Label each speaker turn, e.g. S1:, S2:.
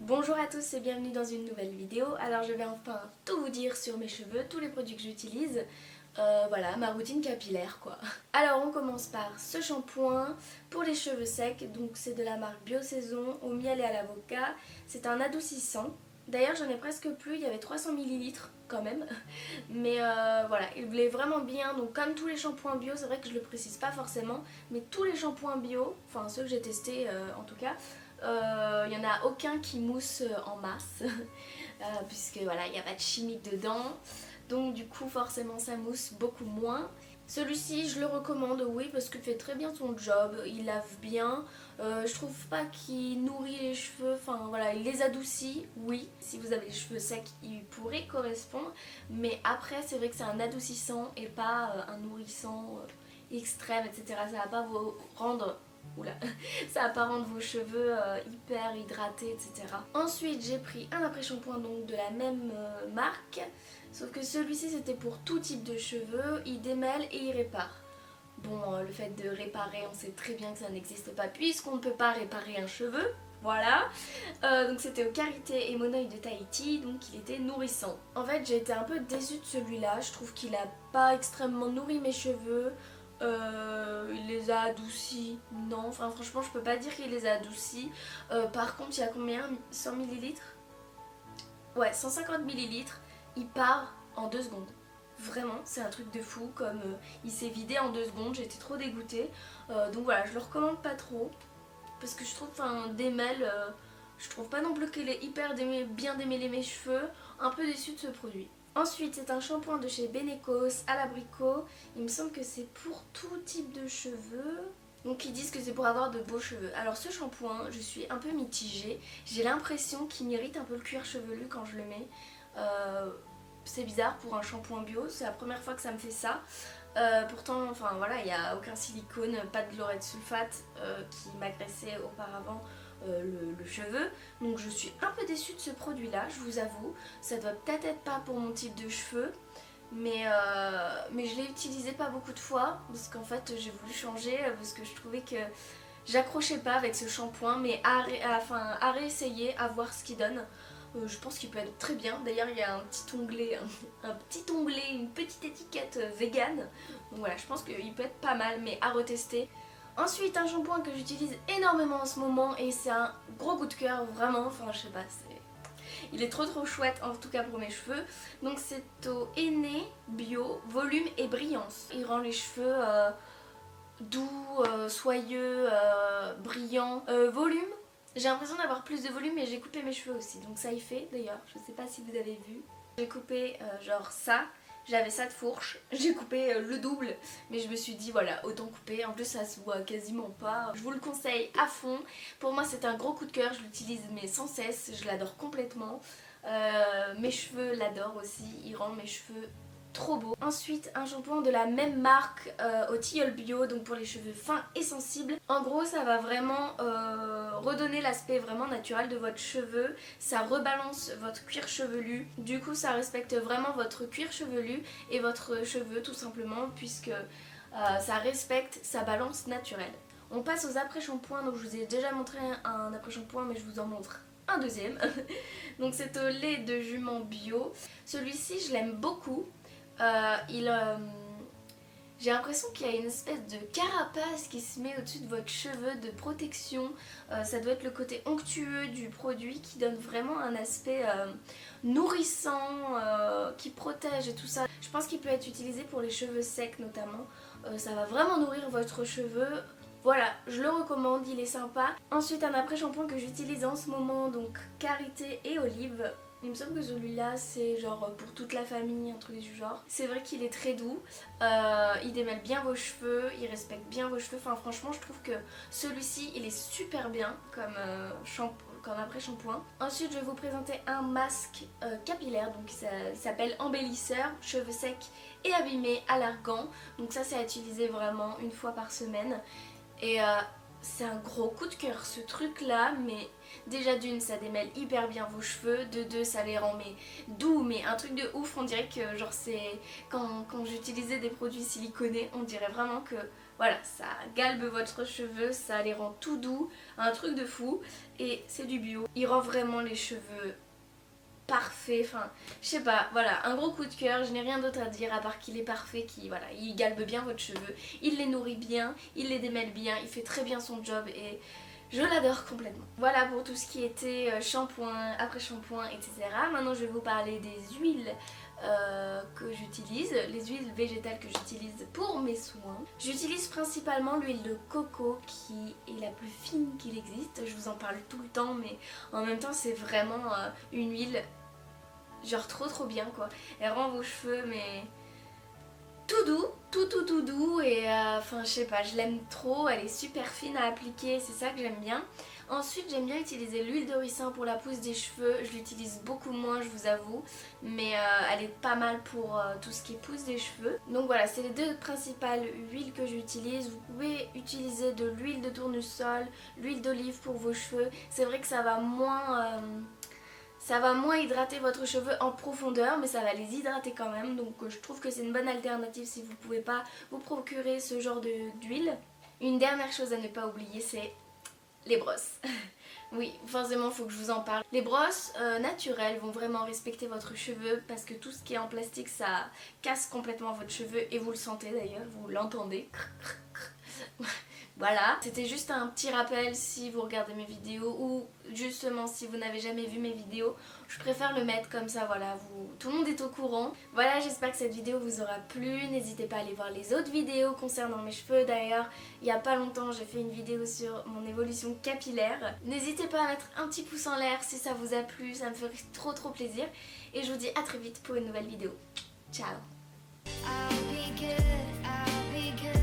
S1: Bonjour à tous et bienvenue dans une nouvelle vidéo. Alors je vais enfin tout vous dire sur mes cheveux, tous les produits que j'utilise. Voilà, ma routine capillaire quoi. Alors on commence par ce shampoing pour les cheveux secs. Donc c'est de la marque Biosaison au miel et à l'avocat. C'est un adoucissant. D'ailleurs j'en ai presque plus, il y avait 300 ml quand même. Mais voilà, il voulait vraiment bien. Donc comme tous les shampoings bio, c'est vrai que je le précise pas forcément. Mais tous les shampoings bio, enfin ceux que j'ai testés en tout cas, il n'y en a aucun qui mousse en masse. Puisque voilà, il n'y a pas de chimique dedans. Donc du coup forcément ça mousse beaucoup moins. Celui-ci je le recommande, oui, parce qu'il fait très bien son job, il lave bien. Je trouve pas qu'il nourrit les cheveux, enfin voilà, il les adoucit, oui. Si vous avez les cheveux secs, il pourrait correspondre. Mais après c'est vrai que c'est un adoucissant et pas un nourrissant extrême, etc. Ça va pas vous rendre... Oula, ça va pas rendre vos cheveux hyper hydratés, etc. Ensuite j'ai pris un après-shampoing donc de la même marque. Sauf que celui-ci c'était pour tout type de cheveux, il démêle et il répare. Bon, le fait de réparer, on sait très bien que ça n'existe pas puisqu'on ne peut pas réparer un cheveu. Voilà, donc c'était au karité et monoï de Tahiti, donc il était nourrissant. En fait j'ai été un peu déçue de celui-là, je trouve qu'il a pas extrêmement nourri mes cheveux. Il les a adoucis, non, enfin franchement je peux pas dire qu'il les a adoucis. Par contre il y a combien, 100 ml? Ouais, 150 ml, il part en 2 secondes. Vraiment, c'est un truc de fou, comme il s'est vidé en 2 secondes, j'étais trop dégoûtée. Donc voilà, je le recommande pas trop, parce que je trouve, enfin, démêle, je trouve pas non plus qu'il est hyper bien démêlé mes cheveux, un peu déçue de ce produit. Ensuite, c'est un shampoing de chez Benecos à l'abricot, il me semble que c'est pour tout type de cheveux. Donc ils disent que c'est pour avoir de beaux cheveux. Alors ce shampoing, je suis un peu mitigée. J'ai l'impression qu'il m'irrite un peu le cuir chevelu quand je le mets. C'est bizarre pour un shampoing bio, c'est la première fois que ça me fait ça. Pourtant, enfin voilà, il n'y a aucun silicone, pas de chlorure de sulfate qui m'agressait auparavant le cheveu. Donc je suis un peu déçue de ce produit là, je vous avoue. Ça doit peut-être être pas pour mon type de cheveux. Mais je l'ai utilisé pas beaucoup de fois parce qu'en fait j'ai voulu changer parce que je trouvais que j'accrochais pas avec ce shampoing, mais à réessayer, à voir ce qu'il donne. Je pense qu'il peut être très bien. D'ailleurs il y a un petit onglet, une petite étiquette vegan. Donc voilà, je pense qu'il peut être pas mal, mais à retester. Ensuite un shampoing que j'utilise énormément en ce moment et c'est un gros coup de cœur vraiment, enfin je sais pas, il est trop chouette en tout cas pour mes cheveux. Donc c'est au Henné Bio Volume et Brillance. Il rend les cheveux doux, soyeux, brillants. Volume, j'ai l'impression d'avoir plus de volume mais j'ai coupé mes cheveux aussi. Donc ça y fait d'ailleurs, je sais pas si vous avez vu. J'ai coupé genre ça. J'avais ça de fourche, j'ai coupé le double, mais je me suis dit voilà, autant couper, en plus ça se voit quasiment pas. Je vous le conseille à fond, pour moi c'est un gros coup de cœur, je l'utilise mais sans cesse, je l'adore complètement. Mes cheveux l'adorent aussi, il rend mes cheveux trop beaux. Ensuite un shampoing de la même marque au tilleul bio, donc pour les cheveux fins et sensibles. En gros ça va vraiment redonner l'aspect vraiment naturel de votre cheveu, ça rebalance votre cuir chevelu, du coup ça respecte vraiment votre cuir chevelu et votre cheveu tout simplement, puisque ça respecte sa balance naturelle. On passe aux après-shampoings, donc je vous ai déjà montré un après-shampoing mais je vous en montre un deuxième. Donc c'est au lait de jument bio. Celui-ci je l'aime beaucoup. J'ai l'impression qu'il y a une espèce de carapace qui se met au-dessus de votre cheveu de protection. Ça doit être le côté onctueux du produit qui donne vraiment un aspect nourrissant, qui protège et tout ça. Je pense qu'il peut être utilisé pour les cheveux secs notamment. Ça va vraiment nourrir votre cheveu. Voilà, je le recommande, il est sympa. Ensuite un après-shampoing que j'utilise en ce moment, donc karité et olive. Il me semble que celui-là c'est genre pour toute la famille, un truc du genre. C'est vrai qu'il est très doux, il démêle bien vos cheveux, il respecte bien vos cheveux. Enfin franchement je trouve que celui-ci il est super bien comme après-shampoing. Ensuite je vais vous présenter un masque capillaire, donc ça s'appelle embellisseur, cheveux secs et abîmés à l'argan. Donc ça c'est à utiliser vraiment une fois par semaine. Et c'est un gros coup de cœur ce truc là, mais déjà d'une ça démêle hyper bien vos cheveux, de deux ça les rend mais doux, mais un truc de ouf. On dirait que genre c'est quand j'utilisais des produits siliconés, on dirait vraiment que voilà, ça galbe votre cheveu, ça les rend tout doux, un truc de fou. Et c'est du bio, il rend vraiment les cheveux parfaits, enfin je sais pas, voilà, un gros coup de cœur, je n'ai rien d'autre à dire à part qu'il est parfait, voilà, il galbe bien votre cheveu, il les nourrit bien, il les démêle bien, il fait très bien son job et je l'adore complètement. Voilà pour tout ce qui était shampoing, après-shampoing, etc. Maintenant je vais vous parler des huiles que j'utilise, les huiles végétales que j'utilise pour mes soins. J'utilise principalement l'huile de coco qui est la plus fine qu'il existe. Je vous en parle tout le temps mais en même temps c'est vraiment une huile genre trop bien quoi. Elle rend vos cheveux mais tout doux, tout doux et enfin je sais pas, je l'aime trop, elle est super fine à appliquer, c'est ça que j'aime bien. Ensuite j'aime bien utiliser l'huile de ricin pour la pousse des cheveux, je l'utilise beaucoup moins je vous avoue, mais elle est pas mal pour tout ce qui est pousse des cheveux. Donc voilà, c'est les deux principales huiles que j'utilise. Vous pouvez utiliser de l'huile de tournesol, l'huile d'olive pour vos cheveux, c'est vrai que ça va moins hydrater votre cheveu en profondeur, mais ça va les hydrater quand même. Donc je trouve que c'est une bonne alternative si vous ne pouvez pas vous procurer ce genre d'huile. Une dernière chose à ne pas oublier, c'est les brosses. Oui, forcément, il faut que je vous en parle. Les brosses naturelles vont vraiment respecter votre cheveu parce que tout ce qui est en plastique, ça casse complètement votre cheveu et vous le sentez d'ailleurs, vous l'entendez. Voilà, c'était juste un petit rappel si vous regardez mes vidéos ou justement si vous n'avez jamais vu mes vidéos, je préfère le mettre comme ça, voilà, tout le monde est au courant. Voilà, j'espère que cette vidéo vous aura plu, n'hésitez pas à aller voir les autres vidéos concernant mes cheveux. D'ailleurs, il n'y a pas longtemps j'ai fait une vidéo sur mon évolution capillaire. N'hésitez pas à mettre un petit pouce en l'air si ça vous a plu, ça me ferait trop plaisir. Et je vous dis à très vite pour une nouvelle vidéo. Ciao. I'll be good, I'll be good.